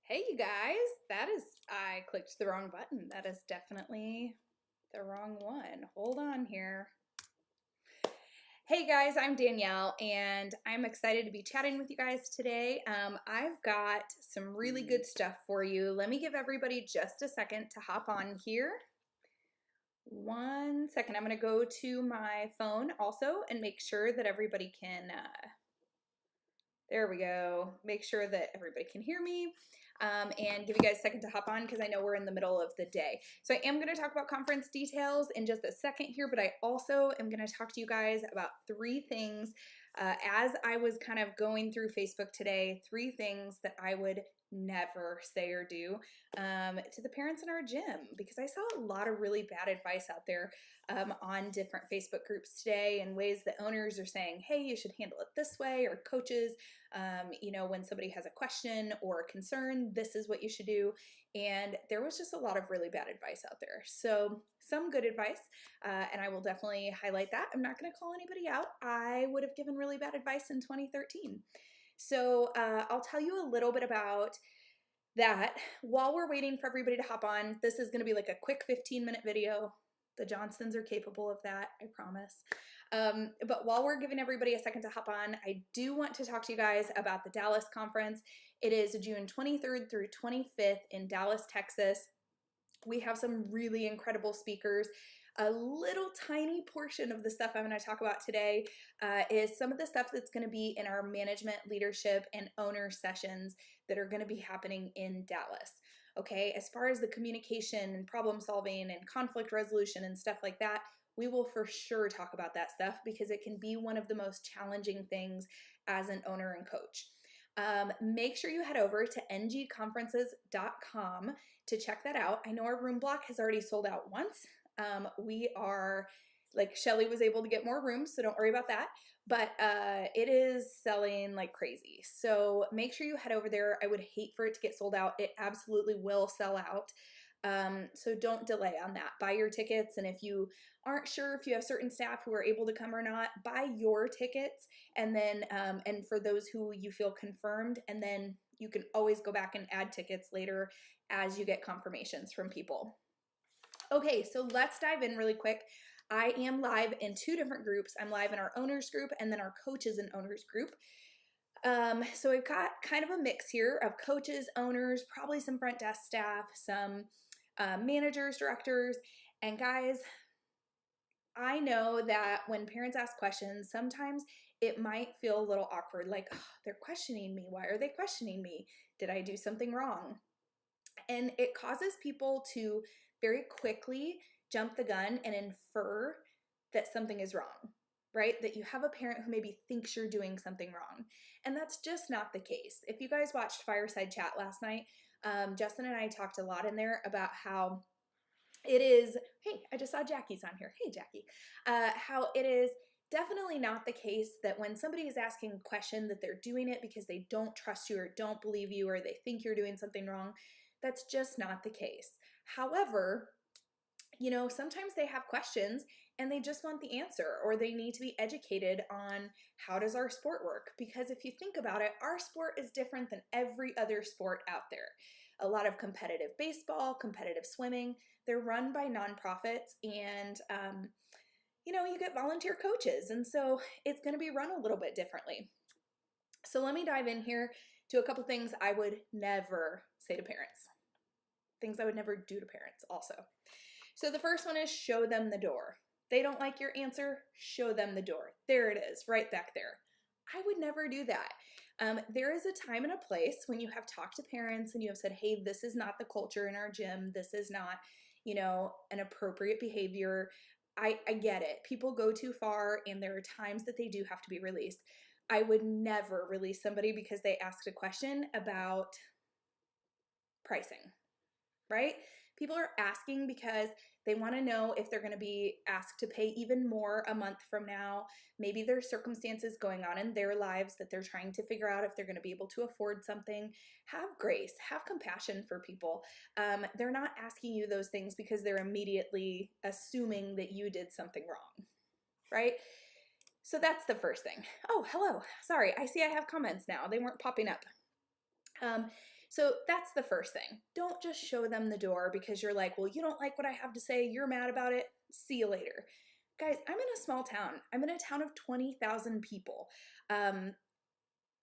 Hey, you guys, I clicked the wrong button. That is definitely the wrong one. Hold on here. Hey guys, I'm Danielle and I'm excited to be chatting with you guys today. I've got some really good stuff for you. Let me give everybody just a second to hop on here. 1 second. I'm going to go to my phone also and make sure that everybody can there we go. Make sure that everybody can hear me and give you guys a second to hop on because I know we're in the middle of the day. So I am going to talk about conference details in just a second here, but I also am going to talk to you guys about three things. As I was kind of going through Facebook today, three things that I would never say or do to the parents in our gym, because I saw a lot of really bad advice out there on different Facebook groups today, and ways that owners are saying, hey, you should handle it this way, or coaches, when somebody has a question or a concern, this is what you should do. And there was just a lot of really bad advice out there. So some good advice, and I will definitely highlight that. I'm not going to call anybody out. I would have given really bad advice in 2013. So I'll tell you a little bit about that while we're waiting for everybody to hop on. This is going to be like a quick 15-minute video. The Johnsons are capable of that, I promise. But while we're giving everybody a second to hop on, I do want to talk to you guys about the Dallas conference. It is June 23rd through 25th in Dallas, Texas. We have some really incredible speakers. A little tiny portion of the stuff I'm going to talk about today is some of the stuff that's going to be in our management, leadership, and owner sessions that are going to be happening in Dallas. Okay, as far as the communication and problem solving and conflict resolution and stuff like that, we will for sure talk about that stuff because it can be one of the most challenging things as an owner and coach. Make sure you head over to ngconferences.com to check that out. I know our room block has already sold out once. We are, like, Shelly was able to get more rooms, so don't worry about that. But it is selling like crazy. So make sure you head over there. I would hate for it to get sold out. It absolutely will sell out. So don't delay on that. Buy your tickets, and if you aren't sure if you have certain staff who are able to come or not, buy your tickets, and then and for those who you feel confirmed, and then you can always go back and add tickets later as you get confirmations from people. Okay, so let's dive in really quick. I am live in two different groups. I'm live in our owners group and then our coaches and owners group. So we've got kind of a mix here of coaches, owners, probably some front desk staff, some managers, directors, and guys, I know that when parents ask questions, sometimes it might feel a little awkward, like, oh, they're questioning me. Why are they questioning me? Did I do something wrong? And it causes people to very quickly jump the gun and infer that something is wrong, right? That you have a parent who maybe thinks you're doing something wrong. And that's just not the case. If you guys watched Fireside Chat last night, Justin and I talked a lot in there about how it is, hey, I just saw Jackie's on here. Hey, Jackie. How it is definitely not the case that when somebody is asking a question that they're doing it because they don't trust you or don't believe you or they think you're doing something wrong. That's just not the case. However, sometimes they have questions and they just want the answer, or they need to be educated on how does our sport work? Because if you think about it, our sport is different than every other sport out there. A lot of competitive baseball, competitive swimming, they're run by nonprofits, and you get volunteer coaches, and so it's going to be run a little bit differently. So let me dive in here to a couple things I would never say to parents. Things I would never do to parents also. So the first one is show them the door. They don't like your answer, show them the door. There it is, right back there. I would never do that. There is a time and a place when you have talked to parents and you have said, hey, this is not the culture in our gym. This is not, an appropriate behavior. I get it. People go too far, and there are times that they do have to be released. I would never release somebody because they asked a question about pricing, right? People are asking because they want to know if they're going to be asked to pay even more a month from now. Maybe there's circumstances going on in their lives that they're trying to figure out if they're going to be able to afford something. Have grace, have compassion for people. They're not asking you those things because they're immediately assuming that you did something wrong, right? So that's the first thing. Oh, hello. Sorry, I see I have comments now. They weren't popping up. So that's the first thing. Don't just show them the door because you're like, well, you don't like what I have to say. You're mad about it. See you later. Guys, I'm in a small town. I'm in a town of 20,000 people.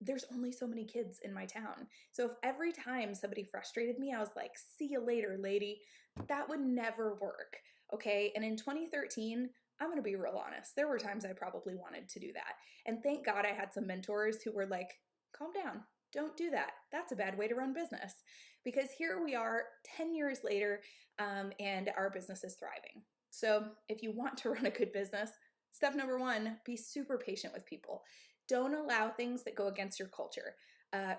There's only so many kids in my town. So if every time somebody frustrated me, I was like, see you later, lady, that would never work. Okay. And in 2013, I'm going to be real honest. There were times I probably wanted to do that. And thank God I had some mentors who were like, calm down. Don't do that. That's a bad way to run business. Because here we are 10 years later, and our business is thriving. So if you want to run a good business, step number one, be super patient with people. Don't allow things that go against your culture.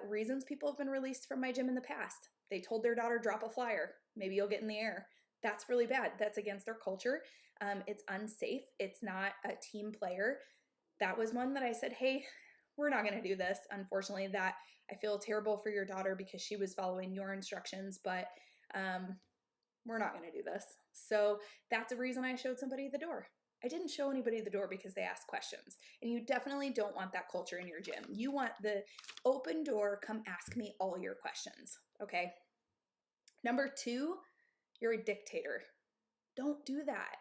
Reasons people have been released from my gym in the past. They told their daughter, drop a flyer. Maybe you'll get in the air. That's really bad. That's against our culture. It's unsafe. It's not a team player. That was one that I said, hey, we're not going to do this. Unfortunately, that I feel terrible for your daughter because she was following your instructions, but we're not going to do this. So that's a reason I showed somebody the door. I didn't show anybody the door because they asked questions. And you definitely don't want that culture in your gym. You want the open door, come ask me all your questions, okay? Number two, you're a dictator. Don't do that.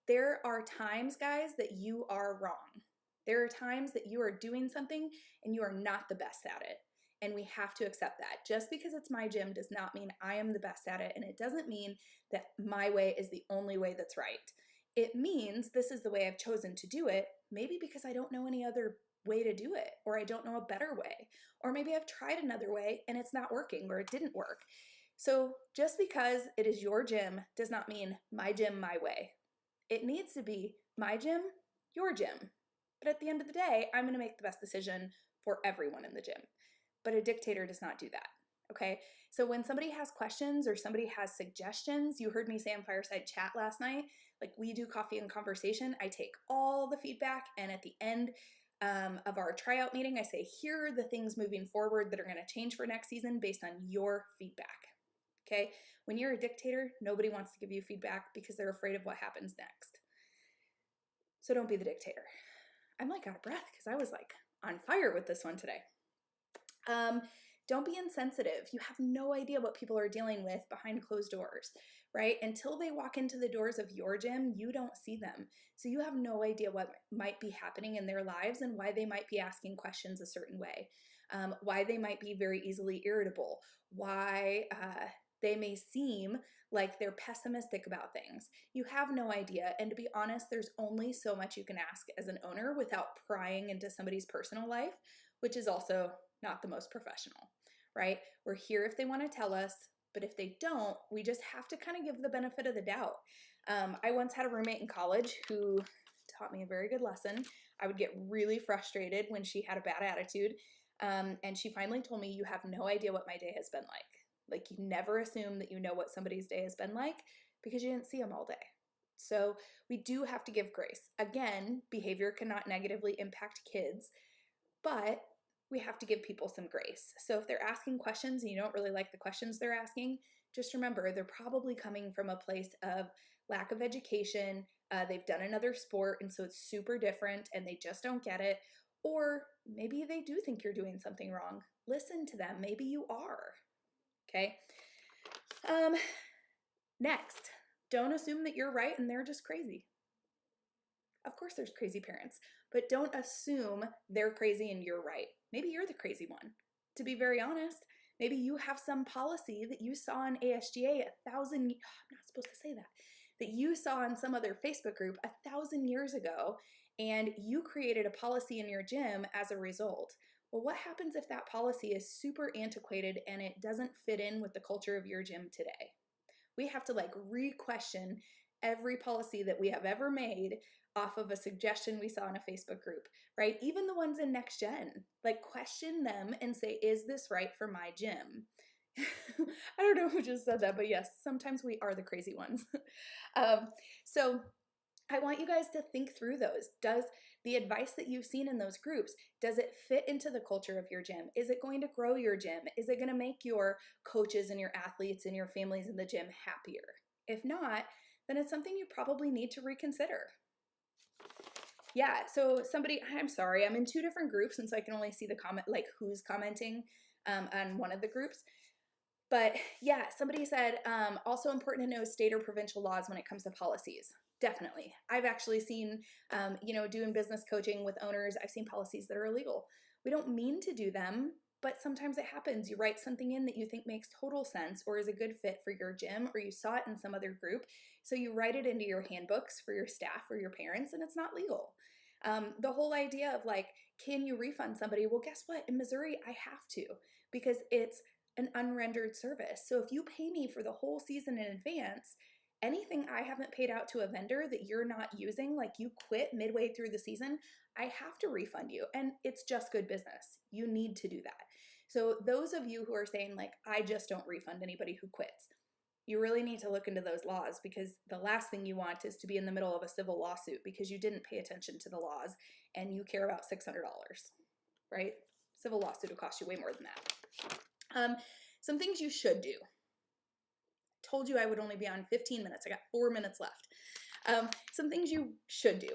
There are times, guys, that you are wrong. There are times that you are doing something and you are not the best at it. And we have to accept that. Just because it's my gym does not mean I am the best at it. And it doesn't mean that my way is the only way that's right. It means this is the way I've chosen to do it, maybe because I don't know any other way to do it, or I don't know a better way, or maybe I've tried another way and it's not working or it didn't work. So just because it is your gym does not mean my gym, my way. It needs to be my gym, your gym. But at the end of the day, I'm going to make the best decision for everyone in the gym. But a dictator does not do that. Okay, so when somebody has questions or somebody has suggestions, you heard me say on Fireside Chat last night, like we do coffee and conversation, I take all the feedback, and at the end of our tryout meeting, I say, here are the things moving forward that are going to change for next season based on your feedback. Okay, when you're a dictator, nobody wants to give you feedback because they're afraid of what happens next. So don't be the dictator. I'm like out of breath because I was like on fire with this one today. Don't be insensitive. You have no idea what people are dealing with behind closed doors, right? Until they walk into the doors of your gym, you don't see them. So you have no idea what might be happening in their lives and why they might be asking questions a certain way, why they might be very easily irritable, why they may seem like they're pessimistic about things. You have no idea. And to be honest, there's only so much you can ask as an owner without prying into somebody's personal life, which is also not the most professional, right? We're here if they want to tell us, but if they don't, we just have to kind of give the benefit of the doubt. I once had a roommate in college who taught me a very good lesson. I would get really frustrated when she had a bad attitude. And she finally told me, you have no idea what my day has been like. Like, you never assume that you know what somebody's day has been like because you didn't see them all day. So we do have to give grace. Again, behavior cannot negatively impact kids, but we have to give people some grace. So if they're asking questions and you don't really like the questions they're asking, just remember they're probably coming from a place of lack of education. They've done another sport and so it's super different and they just don't get it. Or maybe they do think you're doing something wrong. Listen to them. Maybe you are. Okay. Next, don't assume that you're right and they're just crazy. Of course there's crazy parents, but don't assume they're crazy and you're right. Maybe you're the crazy one. To be very honest, maybe you have some policy that you saw on ASGA I'm not supposed to say that you saw in some other Facebook group 1,000 years ago, and you created a policy in your gym as a result. Well, what happens if that policy is super antiquated and it doesn't fit in with the culture of your gym today? We have to re-question every policy that we have ever made off of a suggestion we saw in a Facebook group, right? Even the ones in Next Gen, question them and say, is this right for my gym? I don't know who just said that, but yes, sometimes we are the crazy ones. So I want you guys to think through those. Does the advice that you've seen in those groups, does it fit into the culture of your gym? Is it going to grow your gym? Is it going to make your coaches and your athletes and your families in the gym happier? If not, then it's something you probably need to reconsider. Yeah, so I'm sorry, I'm in 2 different groups, and so I can only see the comment, who's commenting on one of the groups. But yeah, somebody said also important to know state or provincial laws when it comes to policies. Definitely. I've actually seen, doing business coaching with owners, I've seen policies that are illegal. We don't mean to do them, but sometimes it happens. You write something in that you think makes total sense or is a good fit for your gym, or you saw it in some other group. So you write it into your handbooks for your staff or your parents, and it's not legal. The whole idea of like, can you refund somebody? Well, guess what? In Missouri, I have to, because it's an unrendered service. So if you pay me for the whole season in advance, anything I haven't paid out to a vendor that you're not using, like you quit midway through the season, I have to refund you. And it's just good business. You need to do that. So those of you who are saying like, I just don't refund anybody who quits, you really need to look into those laws, because the last thing you want is to be in the middle of a civil lawsuit because you didn't pay attention to the laws and you care about $600, right? Civil lawsuit will cost you way more than that. Some things you should do. Told you I would only be on 15 minutes. I got 4 minutes left. Some things you should do.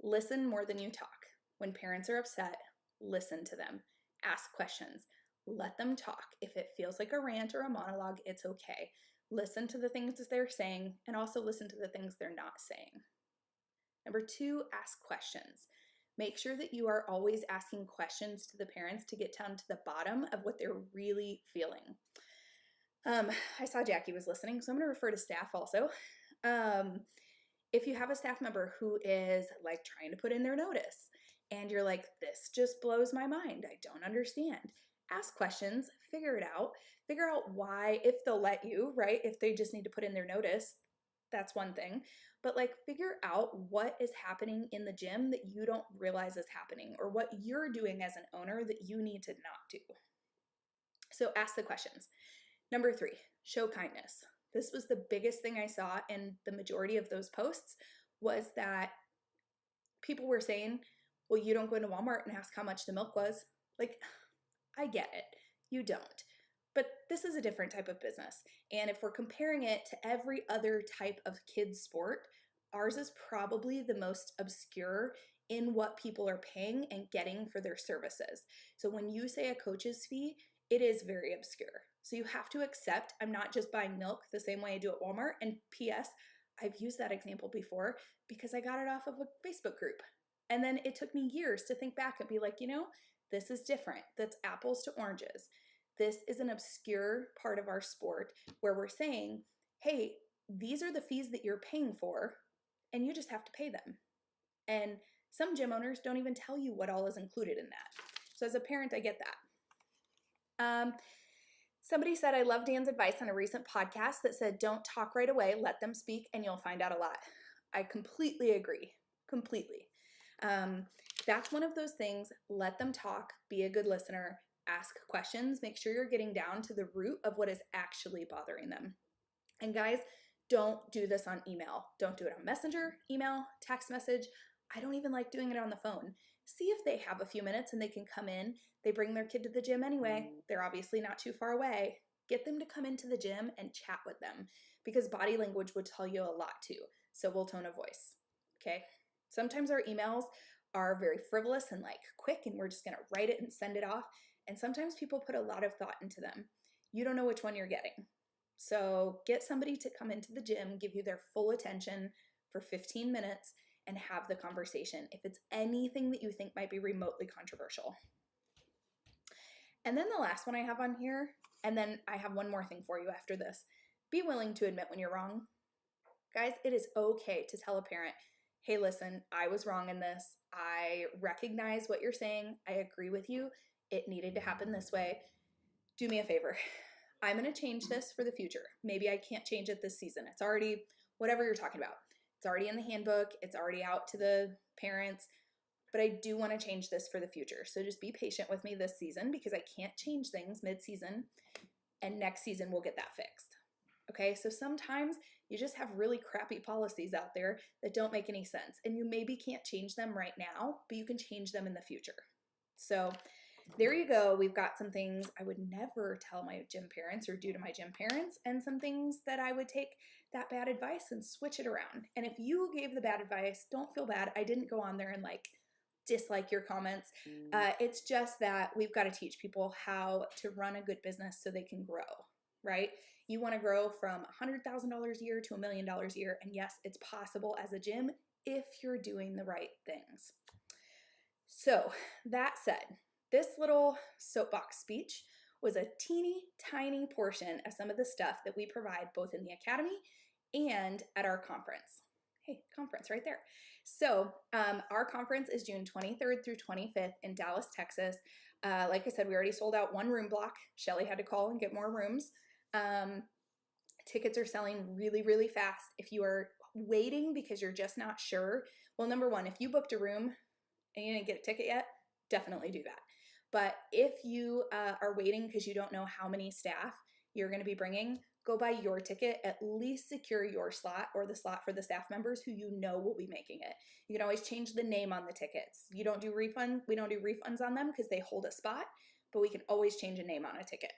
Listen more than you talk. When parents are upset, listen to them. Ask questions. Let them talk. If it feels like a rant or a monologue, it's okay. Listen to the things that they're saying, and also listen to the things they're not saying. Number 2, ask questions. Make sure that you are always asking questions to the parents to get down to the bottom of what they're really feeling. I saw Jackie was listening, so I'm going to refer to staff also. If you have a staff member who is like trying to put in their notice and you're like, this just blows my mind, I don't understand. Ask questions, figure out why, if they'll let you, right? If they just need to put in their notice, that's one thing. But like figure out what is happening in the gym that you don't realize is happening, or what you're doing as an owner that you need to not do. So ask the questions. Number 3, show kindness. This was the biggest thing I saw in the majority of those posts, was that people were saying, well, you don't go into Walmart and ask how much the milk was. Like, I get it. You don't. But this is a different type of business. And if we're comparing it to every other type of kids sport, ours is probably the most obscure in what people are paying and getting for their services. So when you say a coach's fee, it is very obscure. So you have to accept I'm not just buying milk the same way I do at Walmart. And P.S., I've used that example before because I got it off of a Facebook group. And then it took me years to think back and be like, this is different. That's apples to oranges. This is an obscure part of our sport where we're saying, hey, these are the fees that you're paying for, and you just have to pay them. And some gym owners don't even tell you what all is included in that. So as a parent, I get that. Somebody said, I love Dan's advice on a recent podcast that said, don't talk right away, let them speak, and you'll find out a lot. I completely agree. Completely. That's one of those things. Let them talk, be a good listener, ask questions, make sure you're getting down to the root of what is actually bothering them. And guys, don't do this on email. Don't do it on Messenger, email, text message. I don't even like doing it on the phone. See if they have a few minutes and they can come in. They bring their kid to the gym anyway. They're obviously not too far away. Get them to come into the gym and chat with them, because body language would tell you a lot too. So will tone of voice. Okay. Sometimes our emails are very frivolous and like quick, and we're just going to write it and send it off. And sometimes people put a lot of thought into them. You don't know which one you're getting. So get somebody to come into the gym, give you their full attention for 15 minutes, and have the conversation if it's anything that you think might be remotely controversial. And then the last one I have on here, and then I have one more thing for you after this. Be willing to admit when you're wrong. Guys, it is okay to tell a parent, hey, listen, I was wrong in this. I recognize what you're saying. I agree with you. It needed to happen this way. Do me a favor. I'm going to change this for the future. Maybe I can't change it this season. It's already, whatever you're talking about. It's already in the handbook. It's already out to the parents. But I do want to change this for the future. So just be patient with me this season, because I can't change things mid-season. And next season we'll get that fixed. Okay, so sometimes you just have really crappy policies out there that don't make any sense. And you maybe can't change them right now, but you can change them in the future. So there you go. We've got some things I would never tell my gym parents or do to my gym parents, and some things that I would take that bad advice and switch it around. And if you gave the bad advice, don't feel bad. I didn't go on there and like dislike your comments. It's just that we've got to teach people how to run a good business so they can grow, right? You want to grow from $100,000 a year to $1 million a year. And yes, it's possible as a gym if you're doing the right things. So that said, this little soapbox speech was a teeny tiny portion of some of the stuff that we provide both in the academy and at our conference. Hey, conference right there. So our conference is June 23rd through 25th in Dallas, Texas. Like I said, we already sold out one room block. Shelly had to call and get more rooms. Tickets are selling really, really fast. If you are waiting because you're just not sure, well, number one, if you booked a room and you didn't get a ticket yet, definitely do that. But if you are waiting because you don't know how many staff you're going to be bringing, go buy your ticket, at least secure your slot or the slot for the staff members who you know will be making it. You can always change the name on the tickets. You don't do refunds. We don't do refunds on them because they hold a spot, but we can always change a name on a ticket.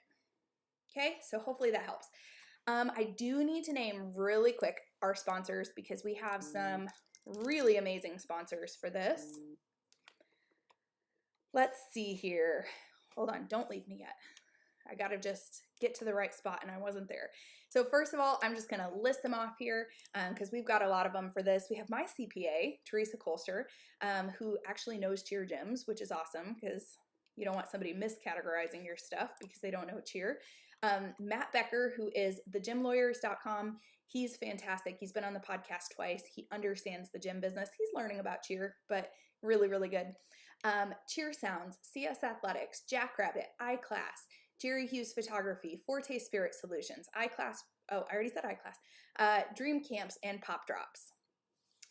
Okay, so hopefully that helps. I do need to name really quick our sponsors because we have some really amazing sponsors for this. Let's see here. Hold on, don't leave me yet. I gotta just get to the right spot and I wasn't there. So first of all, I'm just gonna list them off here because we've got a lot of them for this. We have my CPA, Teresa Colster, who actually knows Cheer Gyms, which is awesome because you don't want somebody miscategorizing your stuff because they don't know Cheer. Matt Becker, who is thegymlawyers.com. He's fantastic. He's been on the podcast twice. He understands the gym business. He's learning about Cheer, but really, really good. Cheer Sounds, CS Athletics, Jackrabbit, iClass, Jerry Hughes Photography, Forte Spirit Solutions, iClass, oh, I already said iClass, Dream Camps, and Pop Drops.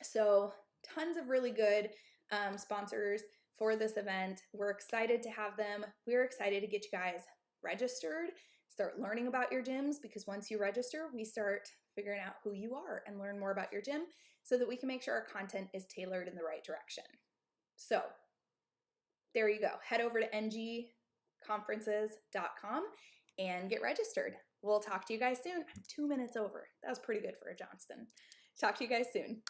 So tons of really good sponsors for this event. We're excited to have them. We're excited to get you guys registered, start learning about your gyms, because once you register, we start figuring out who you are and learn more about your gym so that we can make sure our content is tailored in the right direction. So there you go. Head over to ngconferences.com and get registered. We'll talk to you guys soon. I'm 2 minutes over. That was pretty good for a Johnston. Talk to you guys soon.